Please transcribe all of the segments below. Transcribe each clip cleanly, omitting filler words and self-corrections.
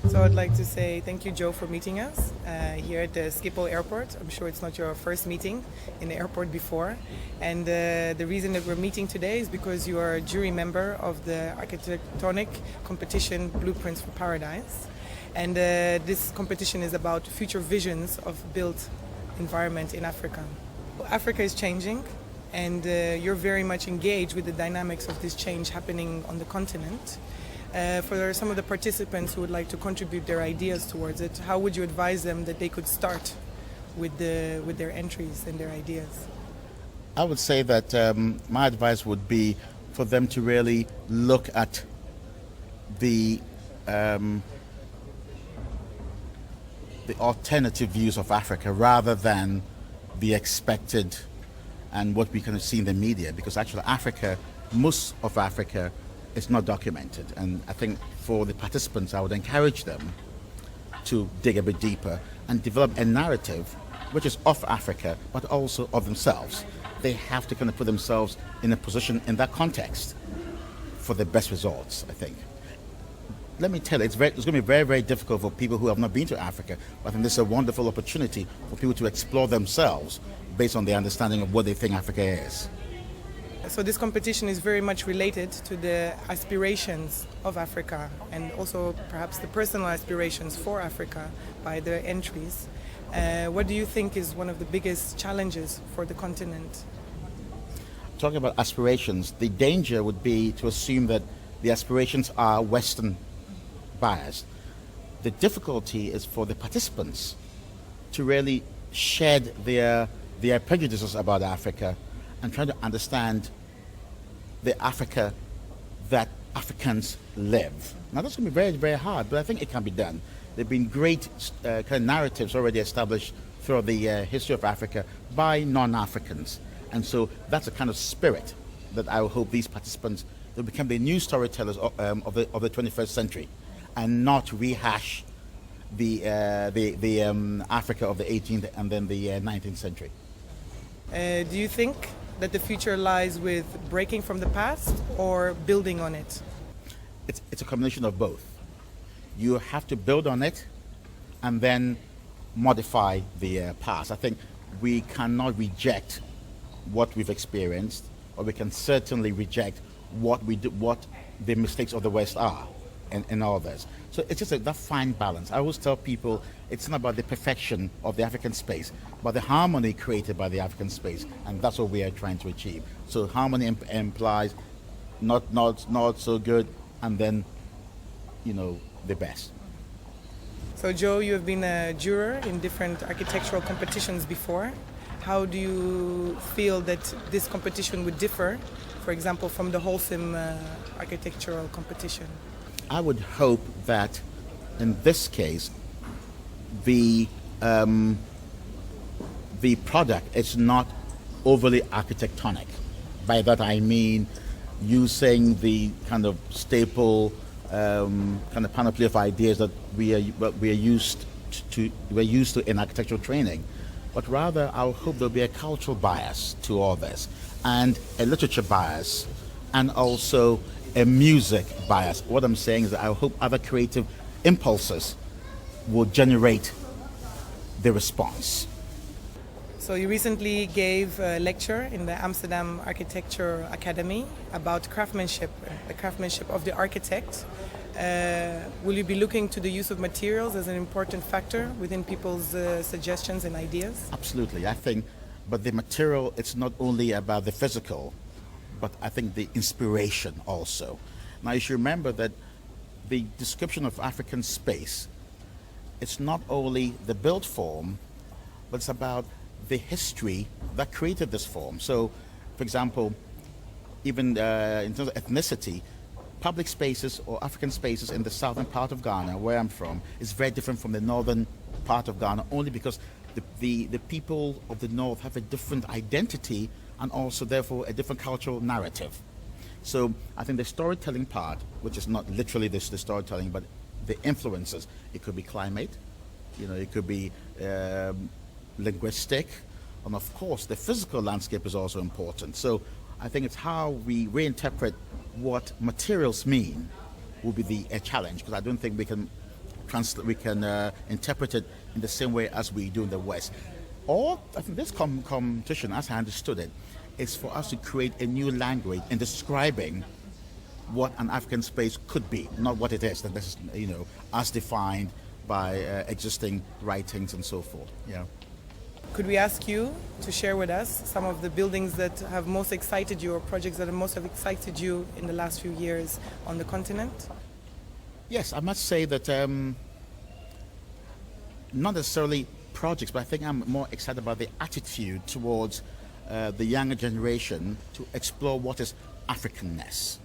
So I'd like to say thank you, Joe, for meeting us here at the Schiphol Airport. I'm sure it's not your first meeting in the airport before. And the reason that we're meeting today is because you are a jury member of the architectonic competition Blueprints for Paradise. And this competition is about future visions of built environment in Africa. Africa is changing, and you're very much engaged with the dynamics of this change happening on the continent. For some of the participants who would like to contribute their ideas towards it, how would you advise them that they could start with their entries and their ideas? I would say that my advice would be for them to really look at the alternative views of Africa rather than the expected and what we can see in the media, because actually most of Africa is not documented. And I think for the participants, I would encourage them to dig a bit deeper and develop a narrative which is of Africa, but also of themselves. They have to kind of put themselves in a position in that context for the best results, I think. Let me tell you, it's going to be very, very difficult for people who have not been to Africa, but I think this is a wonderful opportunity for people to explore themselves based on their understanding of what they think Africa is. So this competition is very much related to the aspirations of Africa and also perhaps the personal aspirations for Africa by the entries. What do you think is one of the biggest challenges for the continent? Talking about aspirations, the danger would be to assume that the aspirations are Western biased. The difficulty is for the participants to really shed their prejudices about Africa and try to understand the Africa that Africans live. Now that's going to be very, very hard, but I think it can be done. There have been great kind of narratives already established throughout the history of Africa by non-Africans. And so that's a kind of spirit that I hope these participants will become the new storytellers of the 21st century and not rehash the Africa of the 18th and then the 19th century. Do you think that the future lies with breaking from the past or building on it? It's a combination of both. You have to build on it and then modify the past. I think we cannot reject what we've experienced, or we can certainly reject what the mistakes of the West are in all this. So it's just that fine balance. I always tell people it's not about the perfection of the African space, but the harmony created by the African space, and that's what we are trying to achieve. So harmony implies not so good, and then the best. So Joe, you have been a juror in different architectural competitions before. How do you feel that this competition would differ, for example, from the wholesome architectural competition? I would hope that in this case, the product is not overly architectonic. By that I mean using the kind of staple kind of panoply of ideas that we're used to in architectural training, but rather I hope there'll be a cultural bias to all this, and a literature bias, and also a music bias. What I'm saying is that I hope other creative impulses will generate the response. So you recently gave a lecture in the Amsterdam Architecture Academy about craftsmanship, the craftsmanship of the architect. Will you be looking to the use of materials as an important factor within people's suggestions and ideas? Absolutely, I think, but the material, it's not only about the physical, but I think the inspiration also. Now you should remember that the description of African space, it's not only the built form, but it's about the history that created this form. So, for example, even in terms of ethnicity, public spaces or African spaces in the southern part of Ghana, where I'm from, is very different from the northern part of Ghana, only because the people of the north have a different identity and also therefore a different cultural narrative. So I think the storytelling part, which is not literally the storytelling, but the influences, it could be climate, it could be linguistic, and of course the physical landscape is also important. So I think it's how we reinterpret what materials mean will be the challenge, because I don't think we can interpret it in the same way as we do in the West. Or I think this competition, as I understood it, is for us to create a new language in describing what an African space could be, not what it is. That this is, as defined by existing writings and so forth. Yeah. Could we ask you to share with us some of the buildings that have most excited you, or projects that have most excited you in the last few years on the continent? Yes, I must say that not necessarily projects, but I think I'm more excited about the attitude towards the younger generation to explore what is Africanness.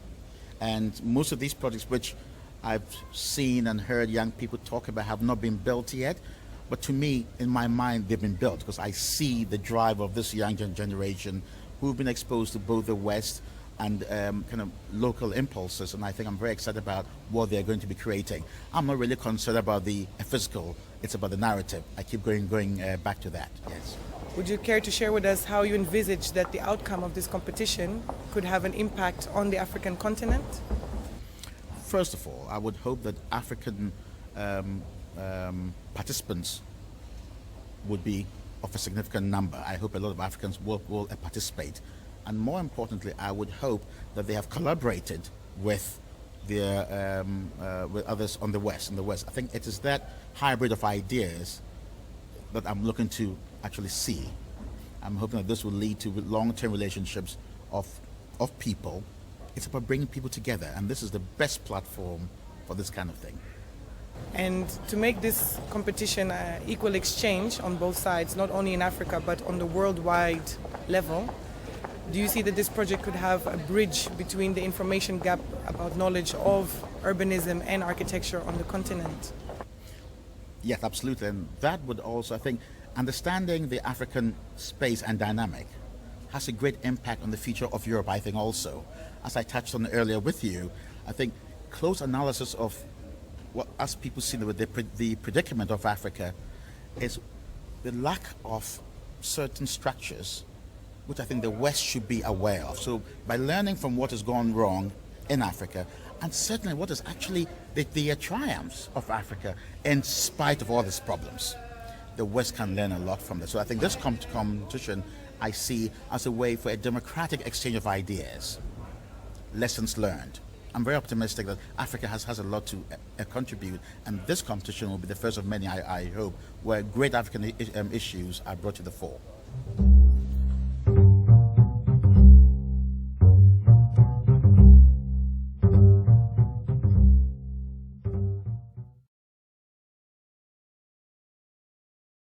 And most of these projects which I've seen and heard young people talk about have not been built yet. But to me, in my mind, they've been built because I see the drive of this young generation who've been exposed to both the West and kind of local impulses. And I think I'm very excited about what they're going to be creating. I'm not really concerned about the physical. It's about the narrative. I keep going back to that. Yes. Would you care to share with us how you envisage that the outcome of this competition could have an impact on the African continent? First of all, I would hope that African participants would be of a significant number. I hope a lot of Africans will participate. And more importantly, I would hope that they have collaborated with their with others on the West. In the West, I think it is that hybrid of ideas that I'm looking to actually see. I'm hoping that this will lead to long-term relationships of people. It's about bringing people together, and this is the best platform for this kind of thing. And to make this competition equal exchange on both sides, not only in Africa but on the worldwide level, do you see that this project could have a bridge between the information gap about knowledge of urbanism and architecture on the continent? Yes, absolutely. And that would also, I think, understanding the African space and dynamic has a great impact on the future of Europe, I think also. As I touched on earlier with you, I think close analysis of what us people see with the predicament of Africa is the lack of certain structures which I think the West should be aware of. So by learning from what has gone wrong in Africa, and certainly what is actually the triumphs of Africa in spite of all these problems, the West can learn a lot from this. So I think this competition I see as a way for a democratic exchange of ideas, lessons learned. I'm very optimistic that Africa has a lot to contribute, and this competition will be the first of many, I hope, where great African issues are brought to the fore.